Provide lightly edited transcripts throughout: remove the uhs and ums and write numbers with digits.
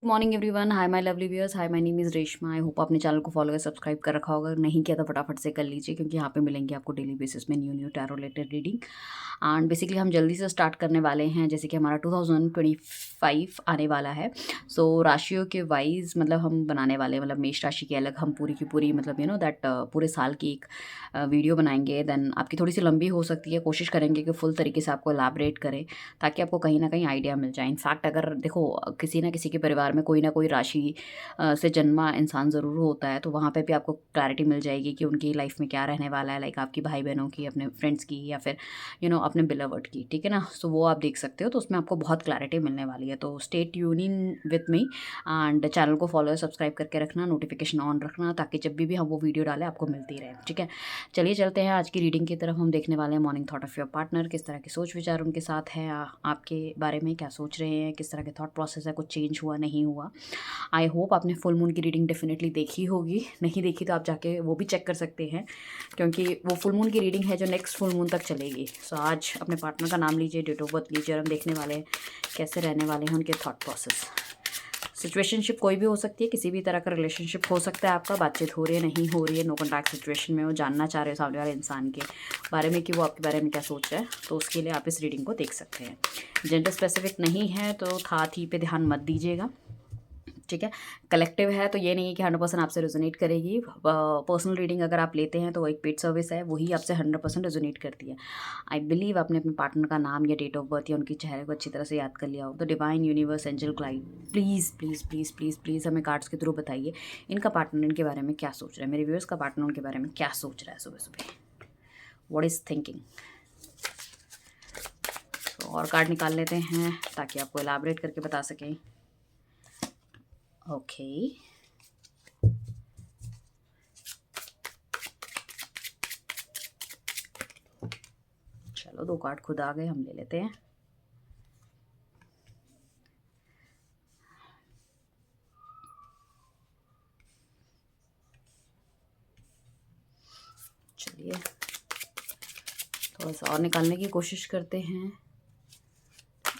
Morning everyone, hi my lovely viewers, hi my name is Reshma. I hope आपने channel को follow या subscribe कर रखा होगा। अगर नहीं किया तो फटाफट से कर लीजिए, क्योंकि यहाँ पे मिलेंगे आपको डेली बेसिस में new tarot related reading. And basically हम जल्दी से स्टार्ट करने वाले हैं, जैसे कि हमारा 2025 आने वाला है। सो राशियों के वाइज मतलब हम बनाने वाले, मतलब मेष राशि की अलग हम पूरी की पूरी, मतलब दैट पूरे साल की एक वीडियो बनाएंगे। देन आपकी थोड़ी सी लंबी हो सकती है, कोशिश करेंगे कि फुल तरीके से आपको एलैबोरेट करें, ताकि आपको कहीं ना कहीं आइडिया मिल जाए। इनफैक्ट अगर देखो, किसी ना किसी के परिवार में कोई ना कोई राशि से जन्मा इंसान ज़रूर होता है, तो वहाँ पे भी आपको क्लैरिटी मिल जाएगी कि उनकी लाइफ में क्या रहने वाला है, लाइक आपकी भाई बहनों की, अपने फ्रेंड्स की, या फिर अपने बिलवर्ड की। ठीक है ना। सो वो आप देख सकते हो, तो उसमें आपको बहुत क्लैरिटी मिलने वाली है। तो stay tuning with me and channel को फॉलो सब्सक्राइब करके रखना, नोटिफिकेशन ऑन रखना, ताकि जब भी हम वो वीडियो डालें आपको मिलती रहे। ठीक है, चलिए चलते हैं आज की रीडिंग की तरफ। हम देखने वाले हैं morning thought of your partner, किस तरह के सोच विचार उनके साथ है, आपके बारे में क्या सोच रहे हैं, किस तरह के थॉट प्रोसेस है, कुछ चेंज हुआ नहीं हुआ। आई होप आपने फुल मून की रीडिंग डेफिनेटली देखी होगी। नहीं देखी तो आप जाके वो भी चेक कर सकते हैं, क्योंकि वो फुल मून की रीडिंग है जो नेक्स्ट फुल मून तक चलेगी। सो आज अपने पार्टनर का नाम लीजिए, डेट ऑफ बर्थ लीजिए, और हम देखने वाले हैं कैसे रहने वाले हैं उनके थॉट प्रोसेस। सिचुएशनशिप कोई भी हो सकती है, किसी भी तरह का रिलेशनशिप हो सकता है आपका, बातचीत हो रही है नहीं हो रही है, नो कॉन्टैक्ट सिचुएशन में, वो जानना चाह रहे हो सामने वाले इंसान के बारे में कि वो आपके बारे में क्या सोच रहा है, तो उसके लिए आप इस रीडिंग को देख सकते हैं। जेंडर स्पेसिफिक नहीं है, तो था थी पे ध्यान मत दीजिएगा। ठीक है, कलेक्टिव है, तो ये नहीं है कि 100% आपसे रेजोनेट करेगी। पर्सनल रीडिंग अगर आप लेते हैं तो वो एक पेड सर्विस है, वही आपसे 100% रेजोनेट करती है। आई बिलीव आपने अपने पार्टनर का नाम या डेट ऑफ बर्थ या उनके चेहरे को अच्छी तरह से याद कर लिया हो। तो divine universe angel Clyde, please please please please please हमें कार्ड्स के थ्रू बताइए इनका पार्टनर इनके बारे में क्या सोच रहा है, मेरे व्यूअर्स का पार्टनर उनके बारे में क्या सोच रहा है सुबह सुबह, व्हाट इज़ थिंकिंग। और कार्ड निकाल लेते हैं ताकि आपको एलाबरेट करके बता सकें। ओके, चलो 2 कार्ड खुद आ गए, हम ले लेते हैं। चलिए थोड़ा सा और निकालने की कोशिश करते हैं।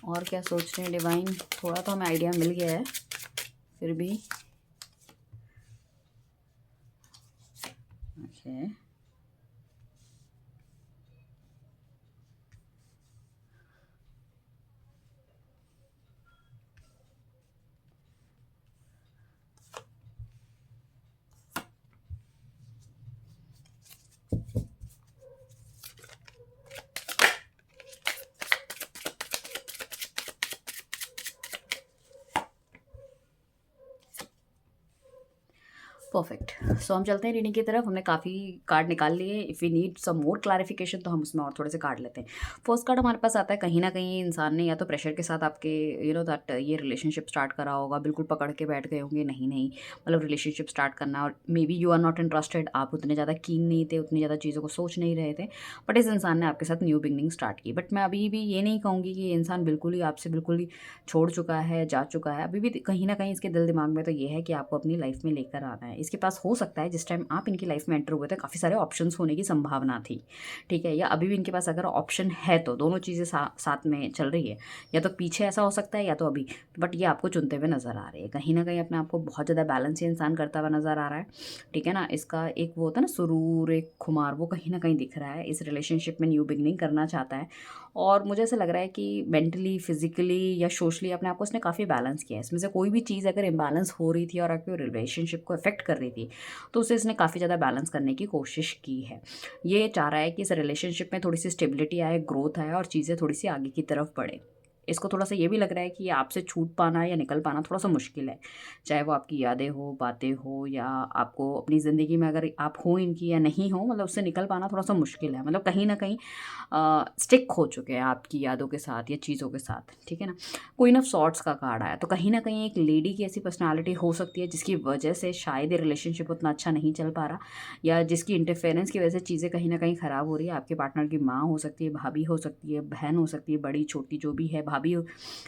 और क्या सोच रहे हैं डिवाइन, थोड़ा तो हमें आइडिया मिल गया है, फिर भी ओके। परफेक्ट। सो हम चलते हैं रीडिंग की तरफ। हमने काफ़ी कार्ड निकाल लिए। If we need some more clarification तो हम उसमें और थोड़े से कार्ड लेते हैं। फर्स्ट कार्ड हमारे पास आता है, कहीं ना कहीं इंसान ने या तो प्रेशर के साथ आपके दैट ये रिलेशनशिप स्टार्ट करा होगा, बिल्कुल पकड़ के बैठ गए होंगे, नहीं नहीं मतलब रिलेशनशिप स्टार्ट करना, और maybe you are not interested, आप उतने ज़्यादा कीन नहीं थे, उतनी ज़्यादा चीज़ों को सोच नहीं रहे थे, बट इस इंसान ने आपके साथ न्यू बिगनिंग स्टार्ट की। बट मैं अभी भी ये नहीं कहूँगी कि ये इंसान बिल्कुल ही आपसे बिल्कुल ही छोड़ चुका है, जा चुका है। अभी भी कहीं ना कहीं इसके दिल दिमाग में तो ये है कि आपको अपनी लाइफ में लेकर आना है। इसके पास हो सकता है जिस टाइम आप इनकी लाइफ में एंटर हुए थे काफ़ी सारे ऑप्शंस होने की संभावना थी, ठीक है, या अभी भी इनके पास अगर ऑप्शन है तो दोनों चीज़ें साथ में चल रही है, या तो पीछे ऐसा हो सकता है या तो अभी, बट ये आपको चुनते हुए नजर आ रहे हैं। कहीं ना कहीं अपने आप को बहुत ज़्यादा बैलेंस ये इंसान करता हुआ नजर आ रहा है। ठीक है ना, इसका एक वो होता है ना सुरूर, एक खुमार, वो कहीं ना कहीं दिख रहा है। इस रिलेशनशिप में न्यू बिगनिंग करना चाहता है, और मुझे ऐसा लग रहा है कि मेंटली, फिजिकली या सोशली अपने आप को उसने काफ़ी बैलेंस किया है। इसमें से कोई भी चीज़ अगर इम्बैलेंस हो रही थी और आपके रिलेशनशिप को अफेक्ट कर रही थी, तो उसे इसने काफ़ी ज़्यादा बैलेंस करने की कोशिश की है। ये चाह रहा है कि इस रिलेशनशिप में थोड़ी सी स्टेबिलिटी आए, ग्रोथ आए, और चीज़ें थोड़ी सी आगे की तरफ बढ़े। इसको थोड़ा सा ये भी लग रहा है कि आपसे छूट पाना या निकल पाना थोड़ा सा मुश्किल है, चाहे वो आपकी यादें हो, बातें हो, या आपको अपनी ज़िंदगी में अगर आप हो इनकी या नहीं हो, मतलब उससे निकल पाना थोड़ा सा मुश्किल है। मतलब कहीं ना कहीं स्टिक हो चुके हैं आपकी यादों के साथ या चीज़ों के साथ। ठीक है ना, क्वीन ऑफ सॉर्ट्स का कार्ड आया, तो कहीं ना कहीं एक लेडी की ऐसी पर्सनालिटी हो सकती है जिसकी वजह से शायद ये रिलेशनशिप उतना अच्छा नहीं चल पा रहा, या जिसकी इंटरफेरेंस की वजह से चीज़ें कहीं ना कहीं ख़राब हो रही है। आपके पार्टनर की माँ हो सकती है, भाभी हो सकती है, बहन हो सकती है, बड़ी छोटी जो भी है, भाभी हो,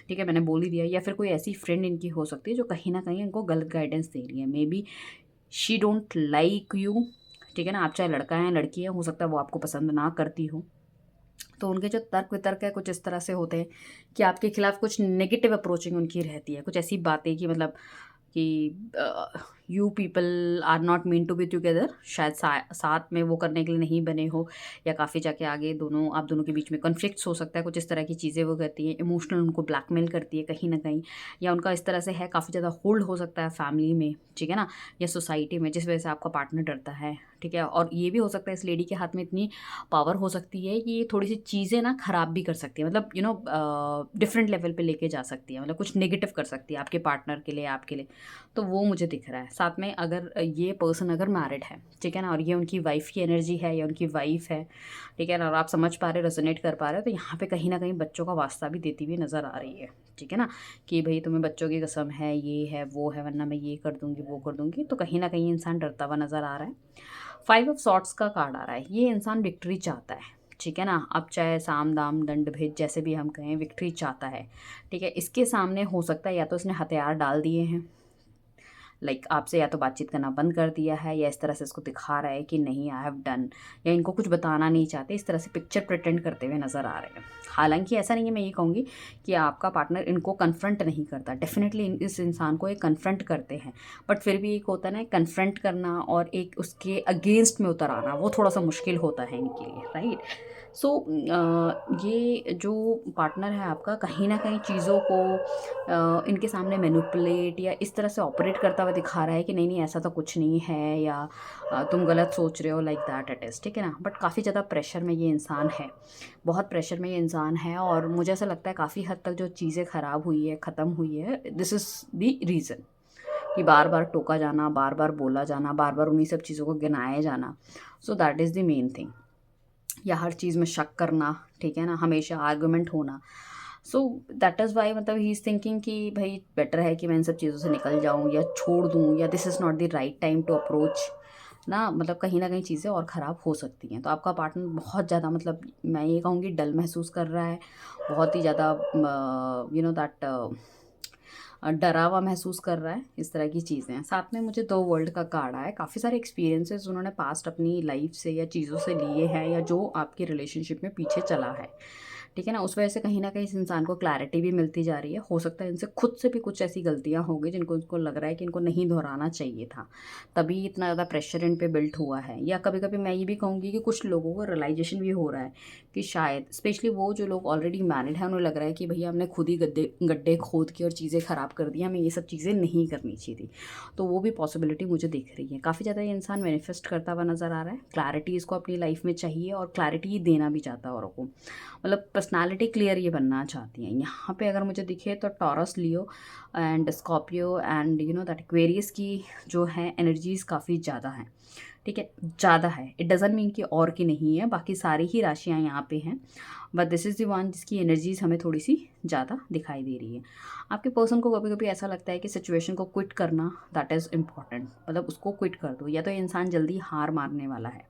ठीक है, मैंने बोल ही दिया, या फिर कोई ऐसी फ्रेंड इनकी हो सकती है जो कहीं ना कहीं इनको गलत गाइडेंस दे रही है। May be she don't like you. ठीक है ना, आप चाहे लड़का है लड़की है, हो सकता है वो आपको पसंद ना करती हो, तो उनके जो तर्क वितर्क है कुछ इस तरह से होते हैं कि आपके खिलाफ कुछ नेगेटिव अप्रोचिंग उनकी रहती है, कुछ ऐसी बातें कि मतलब कि you people are not mean to be together, शायद साथ में वो करने के लिए नहीं बने हो, या काफ़ी जाके आगे आप दोनों के बीच में कॉन्फ्लिक्ट्स हो सकता है, कुछ इस तरह की चीज़ें वो करती हैं, इमोशनल उनको ब्लैकमेल करती है कहीं ना कहीं, या उनका इस तरह से है काफ़ी ज़्यादा होल्ड हो सकता है फैमिली में, ठीक है ना, या सोसाइटी में, जिस वजह से आपका पार्टनर डरता है, ठीक है। और ये भी हो सकता है इस लेडी के हाथ में इतनी पावर हो सकती है कि ये थोड़ी सी चीज़ें ना ख़राब भी कर सकती है, मतलब डिफरेंट लेवल पे लेके जा सकती है, मतलब कुछ नेगेटिव कर सकती है आपके पार्टनर के लिए, आपके लिए। तो वो मुझे दिख रहा है। साथ में अगर ये पर्सन अगर मैरिड है, ठीक है ना, और ये उनकी वाइफ की एनर्जी है या उनकी वाइफ है, ठीक है ना, और आप समझ पा रहे हो, रेजोनेट कर पा रहे हो, तो यहाँ पे कहीं ना कहीं बच्चों का वास्ता भी देती हुई नज़र आ रही है, ठीक है ना, कि भाई तुम्हें बच्चों की कसम है, ये है वो है, वरना मैं ये कर दूंगी वो कर दूंगी। तो कहीं ना कहीं इंसान डरता हुआ नज़र आ रहा है। 5 ऑफ सॉर्ट्स का कार्ड आ रहा है, ये इंसान विक्ट्री चाहता है, ठीक है ना, अब चाहे साम दाम दंड भेद जैसे भी हम कहें, विक्ट्री चाहता है, ठीक है। इसके सामने हो सकता है या तो इसने हथियार डाल दिए हैं, लाइक आपसे या तो बातचीत करना बंद कर दिया है, या इस तरह से इसको दिखा रहा है कि नहीं आई हैव डन, या इनको कुछ बताना नहीं चाहते, इस तरह से पिक्चर प्रिटेंड करते हुए नज़र आ रहे हैं। हालांकि ऐसा नहीं है, मैं ये कहूँगी कि आपका पार्टनर इनको कन्फ्रंट नहीं करता, डेफिनेटली इस इंसान को एक कन्फ्रंट करते हैं, बट फिर भी एक होता है ना कन्फ्रंट करना और एक उसके अगेंस्ट में उतर आना, वो थोड़ा सा मुश्किल होता है इनके लिए, राइट। सो ये जो पार्टनर है आपका कहीं ना कहीं चीज़ों को इनके सामने मैनिपुलेट या इस तरह से ऑपरेट करता हुआ दिखा रहा है कि नहीं नहीं ऐसा तो कुछ नहीं है, या तुम गलत सोच रहे हो, लाइक दैट इट इज़, ठीक है ना। बट काफ़ी ज़्यादा प्रेशर में ये इंसान है, बहुत प्रेशर में ये इंसान है, और मुझे ऐसा लगता है काफ़ी हद तक जो चीज़ें ख़राब हुई है, ख़त्म हुई है, दिस इज़ द रीज़न कि बार बार टोका जाना, बार बार बोला जाना, बार बार उन्हीं सब चीज़ों को गिनाया जाना। So that is the main thing, या हर चीज़ में शक करना, ठीक है ना, हमेशा आर्गुमेंट होना। सो दैट इज़ वाई, मतलब ही इज़ थिंकिंग कि भाई बेटर है कि मैं इन सब चीज़ों से निकल जाऊँ या छोड़ दूँ, या this is not the right time to approach ना, मतलब कहीं ना कहीं चीज़ें और ख़राब हो सकती हैं। तो आपका पार्टनर बहुत ज़्यादा, मतलब मैं ये कहूँगी डल महसूस कर रहा है, बहुत ही ज़्यादा यू नो दैट डरा हुआ महसूस कर रहा है, इस तरह की चीज़ें हैं। साथ में मुझे 2 वर्ल्ड का कार्ड आया है, काफ़ी सारे एक्सपीरियंसेस उन्होंने पास्ट अपनी लाइफ से या चीज़ों से लिए हैं, या जो आपकी रिलेशनशिप में पीछे चला है, ठीक है ना, उस वजह से कहीं न कहीं इस इंसान को क्लैरिटी भी मिलती जा रही है। हो सकता है इनसे खुद से भी कुछ ऐसी गलतियाँ हो गई जिनको इनको लग रहा है कि इनको नहीं दोहराना चाहिए था, तभी इतना ज़्यादा प्रेशर इन पे बिल्ट हुआ है। या कभी-कभी मैं ये भी कहूँगी कि कुछ लोगों को रियलाइज़ेशन भी हो रहा है कि शायद स्पेशली वो जो लोग ऑलरेडी मैरिड हैं, उन्हें लग रहा है कि भैया हमने खुद ही गड्ढे गड्ढे खोद के और चीज़ें ख़राब कर दी, हमें ये सब चीज़ें नहीं करनी चाहिए थी। तो वो भी पॉसिबिलिटी मुझे दिख रही है। काफ़ी ज़्यादा ये इंसान मैनिफेस्ट करता हुआ नज़र आ रहा है, क्लैरिटी इसको अपनी लाइफ में चाहिए, और क्लैरिटी ही देना भी चाहता है औरों को, मतलब पर्सनालिटी क्लियर ये बनना चाहती हैं। यहाँ पे अगर मुझे दिखे तो taurus, Leo and Scorpio and you know that Aquarius की जो है एनर्जीज काफ़ी ज़्यादा हैं, ठीक है, ज़्यादा है। इट डज़ंट मीन कि और की नहीं है, बाकी सारी ही राशियाँ यहाँ पे हैं, but this is the one जिसकी एनर्जीज हमें थोड़ी सी ज़्यादा दिखाई दे रही है। आपके पर्सन को कभी कभी ऐसा लगता है कि सिचुएशन को क्विट करना दैट इज़ इम्पॉर्टेंट, मतलब उसको क्विट कर दो, या तो ये इंसान जल्दी हार मारने वाला है,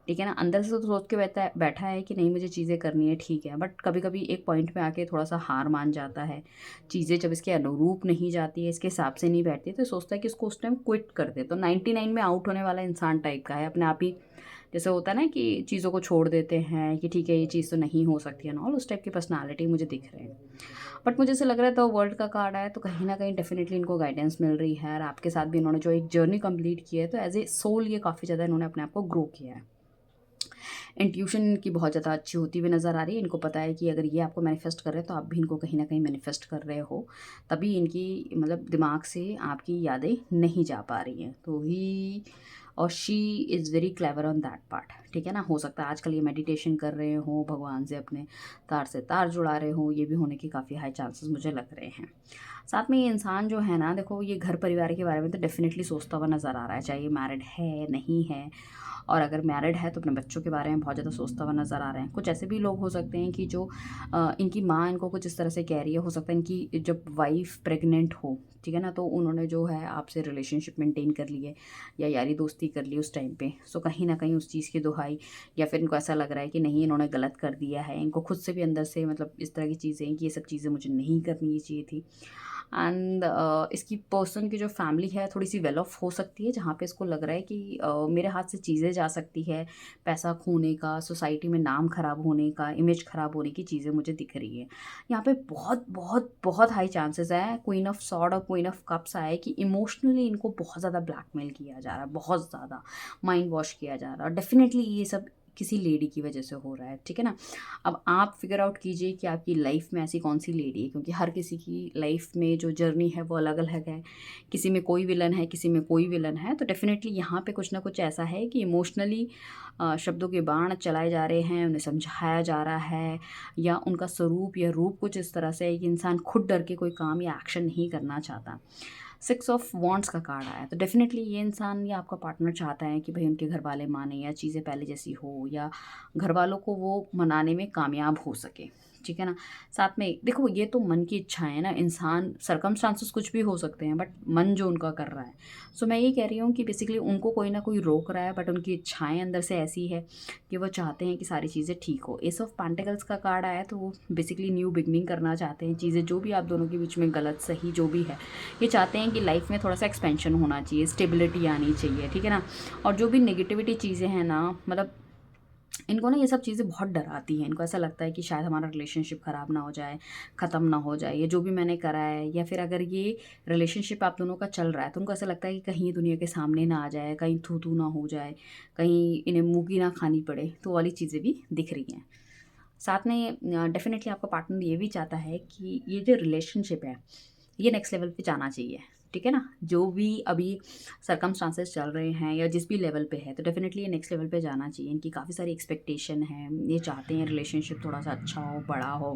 ठीक है ना, अंदर से तो सोच के बैठा है कि नहीं मुझे चीज़ें करनी है, ठीक है, बट कभी कभी एक पॉइंट पे आके थोड़ा सा हार मान जाता है। चीज़ें जब इसके अनुरूप नहीं जाती है, इसके हिसाब से नहीं बैठती, तो सोचता है कि इसको उस टाइम क्विट कर दे। तो 99 में आउट होने वाला इंसान टाइप का है, अपने आप ही जैसे होता है ना कि चीज़ों को छोड़ देते हैं कि ठीक है ये चीज़ तो नहीं हो सकती है ना, और उस टाइप की पर्सनालिटी मुझे दिख रहे हैं। बट मुझे ऐसा लग रहा है तो वर्ल्ड का कार्ड आया, तो कहीं ना कहीं डेफिनेटली इनको गाइडेंस मिल रही है, और आपके साथ भी इन्होंने जो एक जर्नी कंप्लीट की है, तो एज ए सोल ये काफ़ी ज़्यादा इन्होंने अपने आप को ग्रो किया है। इंट्यूशन इनकी बहुत ज़्यादा अच्छी होती हुई नज़र आ रही है। इनको पता है कि अगर ये आपको मैनिफेस्ट कर रहे हैं तो आप भी इनको कहीं ना कहीं मैनिफेस्ट कर रहे हो, तभी इनकी मतलब दिमाग से आपकी यादें नहीं जा पा रही हैं। तो ही और she is very clever on that part, ठीक है ना। हो सकता है आजकल ये मेडिटेशन कर रहे हो, भगवान से अपने तार से तार जुड़ा रहे हो, ये भी होने की काफ़ी हाई चांसेस मुझे लग रहे हैं। साथ में ये इंसान जो है ना, देखो ये घर परिवार के बारे में तो डेफिनेटली सोचता हुआ नज़र आ रहा है, चाहे ये मैरिड है नहीं है, और अगर मैरिड है तो अपने बच्चों के बारे में बहुत ज़्यादा सोचता हुआ नज़र आ रहे हैं। कुछ ऐसे भी लोग हो सकते हैं कि जो इनकी माँ इनको कुछ इस तरह से कह रही है, हो सकता है इनकी जब वाइफ प्रेग्नेंट हो, ठीक है ना, तो उन्होंने जो है आपसे रिलेशनशिप मेंटेन कर ली है या यारी दोस्ती कर ली उस टाइम पे। सो कहीं ना कहीं उस चीज़ की दुहाई, या फिर इनको ऐसा लग रहा है कि नहीं इन्होंने गलत कर दिया है, इनको खुद से भी अंदर से मतलब इस तरह की चीज़ें कि ये सब चीज़ें मुझे नहीं करनी चाहिए थी। एंड इसकी पर्सन की जो फैमिली है थोड़ी सी वेल ऑफ हो सकती है, जहाँ पे इसको लग रहा है कि मेरे हाथ से चीज़ें जा सकती है, पैसा खोने का, सोसाइटी में नाम ख़राब होने का, इमेज ख़राब होने की चीज़ें मुझे दिख रही है। यहाँ पे बहुत बहुत बहुत हाई चांसेस है क्वीन ऑफ सॉर्ड और क्वीन ऑफ कप्स आए कि इमोशनली इनको बहुत ज़्यादा ब्लैकमेल किया जा रहा है, बहुत ज़्यादा माइंड वॉश किया जा रहा है। डेफिनेटली ये सब किसी लेडी की वजह से हो रहा है, ठीक है ना। अब आप फिगर आउट कीजिए कि आपकी लाइफ में ऐसी कौन सी लेडी है, क्योंकि हर किसी की लाइफ में जो जर्नी है वो अलग अलग है। किसी में कोई विलन है, किसी में कोई विलन है। तो डेफिनेटली यहाँ पे कुछ ना कुछ ऐसा है कि इमोशनली शब्दों के बाण चलाए जा रहे हैं, उन्हें समझाया जा रहा है, या उनका स्वरूप या रूप कुछ इस तरह से है कि इंसान खुद डर के कोई काम या एक्शन नहीं करना चाहता। 6 ऑफ वॉन्ड्स का कार्ड आया, तो डेफिनेटली ये इंसान या आपका पार्टनर चाहता है कि भाई उनके घर वाले माने या चीज़ें पहले जैसी हो, या घर वालों को वो मनाने में कामयाब हो सके, ठीक है ना। साथ में देखो, ये तो मन की इच्छाएं है ना, इंसान सर्कमस्टांसेस कुछ भी हो सकते हैं, बट मन जो उनका कर रहा है। सो मैं ये कह रही हूँ कि बेसिकली उनको कोई ना कोई रोक रहा है, बट उनकी इच्छाएं अंदर से ऐसी है कि वो चाहते हैं कि सारी चीज़ें ठीक हो। एस ऑफ पेंटिकल्स का कार्ड आया, तो वो बेसिकली न्यू बिगनिंग करना चाहते हैं। चीज़ें जो भी आप दोनों के बीच में गलत सही जो भी है, ये चाहते हैं कि लाइफ में थोड़ा सा एक्सपेंशन होना चाहिए, स्टेबिलिटी आनी चाहिए, ठीक है ना। और जो भी नेगेटिविटी चीज़ें हैं ना, मतलब इनको ना ये सब चीज़ें बहुत डराती हैं। इनको ऐसा लगता है कि शायद हमारा रिलेशनशिप ख़राब ना हो जाए, ख़त्म ना हो जाए, ये जो भी मैंने करा है, या फिर अगर ये रिलेशनशिप आप दोनों का चल रहा है तो उनको ऐसा लगता है कि कहीं ये दुनिया के सामने ना आ जाए, कहीं थू थू ना हो जाए, कहीं इन्हें मुँह की ना खानी पड़े, तो वाली चीज़ें भी दिख रही हैं। साथ में डेफिनेटली आपका पार्टनर ये भी चाहता है कि ये जो रिलेशनशिप है ये नेक्स्ट लेवल पे जाना चाहिए, ठीक है ना। जो भी अभी सर्कमस्टांसेस चल रहे हैं या जिस भी लेवल पे है, तो डेफिनेटली ये नेक्स्ट लेवल पे जाना चाहिए। इनकी काफ़ी सारी एक्सपेक्टेशन है, ये चाहते हैं रिलेशनशिप थोड़ा सा अच्छा हो, बड़ा हो।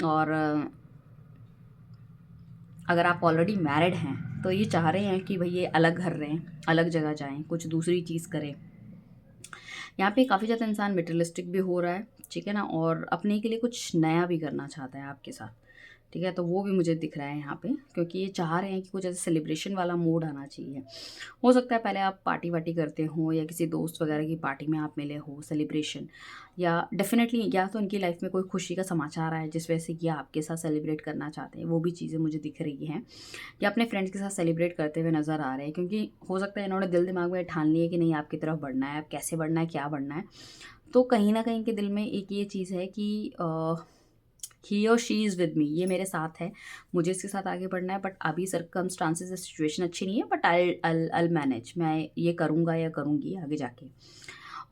और अगर आप ऑलरेडी मैरिड हैं तो ये चाह रहे हैं कि भाई ये अलग घर रहें, अलग जगह जाएं, कुछ दूसरी चीज़ करें। यहाँ पे काफ़ी ज़्यादा इंसान मटेरियलिस्टिक भी हो रहा है, ठीक है ना, और अपने के लिए कुछ नया भी करना चाहता है आपके साथ, ठीक है। तो वो भी मुझे दिख रहा है यहाँ पे, क्योंकि ये चाह रहे हैं कि कुछ ऐसे सेलिब्रेशन वाला मूड आना चाहिए। हो सकता है पहले आप पार्टी वार्टी करते हो, या किसी दोस्त वगैरह की पार्टी में आप मिले हो, सेलिब्रेशन, या डेफिनेटली या तो उनकी लाइफ में कोई खुशी का समाचार आया जिस वजह से ये आपके साथ सेलिब्रेट करना चाहते हैं, वो भी चीज़ें मुझे दिख रही हैं। या अपने फ्रेंड्स के साथ सेलिब्रेट करते हुए नज़र आ रहे हैं, क्योंकि हो सकता है इन्होंने दिल दिमाग में ठान लिया कि नहीं आपकी तरफ बढ़ना है, अब कैसे बढ़ना है, क्या बढ़ना है। तो कहीं ना कहीं के दिल में एक ये चीज़ है कि ही और शी इज़ विद मी, ये मेरे साथ है, मुझे इसके साथ आगे बढ़ना है, बट अभी सर्कमस्टांसेस सिचुएशन अच्छी नहीं है, बट आई मैनेज, मैं ये करूँगा या करूँगी आगे जाके।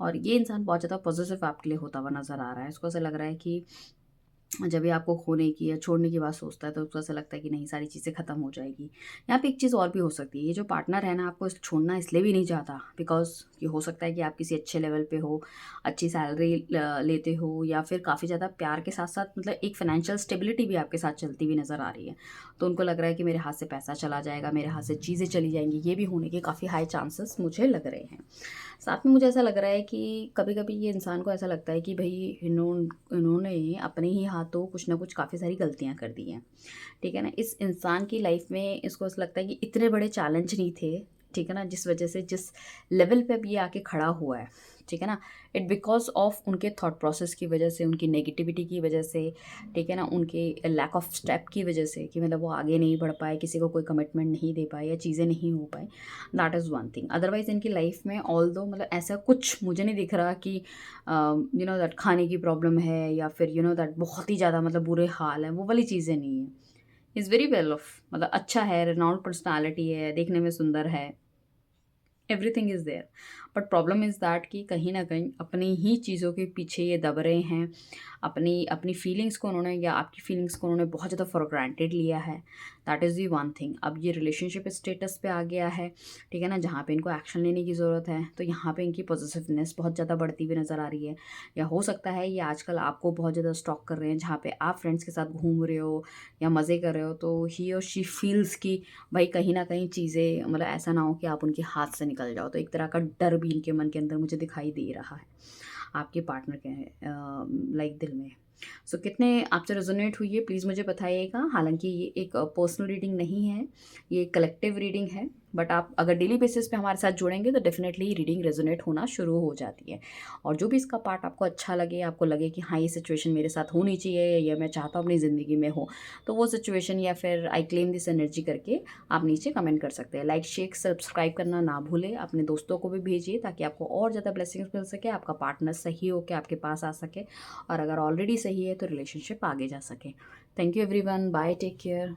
और ये इंसान बहुत ज़्यादा पॉजिटिव आपके लिए होता हुआ नज़र आ रहा है। इसको ऐसा लग रहा है कि जब भी आपको खोने की या छोड़ने की बात सोचता है तो उसको ऐसा लगता है कि नहीं सारी चीज़ें ख़त्म हो जाएगी। यहाँ पे एक चीज़ और भी हो सकती है, ये जो पार्टनर है ना आपको छोड़ना इसलिए भी नहीं चाहता बिकॉज़ कि हो सकता है कि आप किसी अच्छे लेवल पे हो, अच्छी सैलरी लेते हो, या फिर काफ़ी ज़्यादा प्यार के साथ साथ मतलब एक फाइनेंशियल स्टेबिलिटी भी आपके साथ चलती हुई नज़र आ रही है। तो उनको लग रहा है कि मेरे हाथ से पैसा चला जाएगा, मेरे हाथ से चीज़ें चली जाएंगी, ये भी होने के काफ़ी हाई चांसेस मुझे लग रहे हैं। साथ में मुझे ऐसा लग रहा है कि कभी कभी ये इंसान को ऐसा लगता है कि भाई इन्होंने अपने ही हाथों कुछ ना कुछ काफ़ी सारी गलतियां कर दी हैं, ठीक है ना। इस इंसान की लाइफ में इसको ऐसा लगता है कि इतने बड़े चैलेंज नहीं थे, ठीक है ना, जिस वजह से जिस लेवल पे अब ये आके खड़ा हुआ है, ठीक है ना, इट बिकॉज ऑफ उनके थॉट प्रोसेस की वजह से, उनकी नेगेटिविटी की वजह से, ठीक है ना, उनके लैक ऑफ स्टेप की वजह से, कि मतलब वो आगे नहीं बढ़ पाए, किसी को कोई कमिटमेंट नहीं दे पाए, या चीज़ें नहीं हो पाए। That is one thing. Otherwise इनकी लाइफ में ऑल दो मतलब ऐसा कुछ मुझे नहीं दिख रहा कि दैट खाने की प्रॉब्लम है, या फिर दैट बहुत ही ज़्यादा मतलब बुरे हाल है, वो वाली चीज़ें नहीं है। इज़ वेरी वेल ऑफ, मतलब अच्छा है, रेनाउंड पर्सनालिटी है, देखने में सुंदर है, everything is there. But problem is that कि कहीं ना कहीं अपनी ही चीज़ों के पीछे ये दब रहे हैं, अपनी अपनी फीलिंग्स को उन्होंने, या आपकी फीलिंग्स को उन्होंने बहुत ज़्यादा फॉर ग्रांटेड लिया है। That is the one thing. अब ये रिलेशनशिप स्टेटस पे आ गया है, ठीक है ना, जहाँ पे इनको एक्शन लेने की ज़रूरत है, तो यहाँ पे इनकी पॉजिटिवनेस बहुत ज़्यादा बढ़ती हुई नज़र आ रही है। या हो सकता है ये आजकल आपको बहुत ज़्यादा स्टॉक कर रहे हैं, जहाँ पे आप फ्रेंड्स के साथ घूम रहे हो या मज़े कर रहे हो, तो ही और शी फील्स कि भाई कहीं ना कहीं चीज़ें मतलब ऐसा ना हो कि आप उनके हाथ से निकल जाओ। तो एक तरह का डर भी इनके मन के अंदर मुझे दिखाई दे रहा है आपके पार्टनर के लाइक दिल में। सो कितने आपसे रेजोनेट हुई है प्लीज़ मुझे बताइएगा। हालांकि ये एक पर्सनल रीडिंग नहीं है, ये कलेक्टिव रीडिंग है, बट आप अगर डेली बेसिस पे हमारे साथ जुड़ेंगे तो डेफिनेटली रीडिंग रेजोनेट होना शुरू हो जाती है। और जो भी इसका पार्ट आपको अच्छा लगे, आपको लगे कि हाँ ये सिचुएशन मेरे साथ होनी चाहिए या मैं चाहता हूँ अपनी ज़िंदगी में हो, तो वो सिचुएशन या फिर आई क्लेम दिस एनर्जी करके आप नीचे कमेंट कर सकते हैं। लाइक शेयर सब्सक्राइब करना ना भूलें, अपने दोस्तों को भी भेजिए ताकि आपको और ज़्यादा ब्लेसिंग्स मिल सके, आपका पार्टनर सही हो के आपके पास आ सके, और अगर ऑलरेडी सही है तो रिलेशनशिप आगे जा सके। Thank you everyone, bye, take care.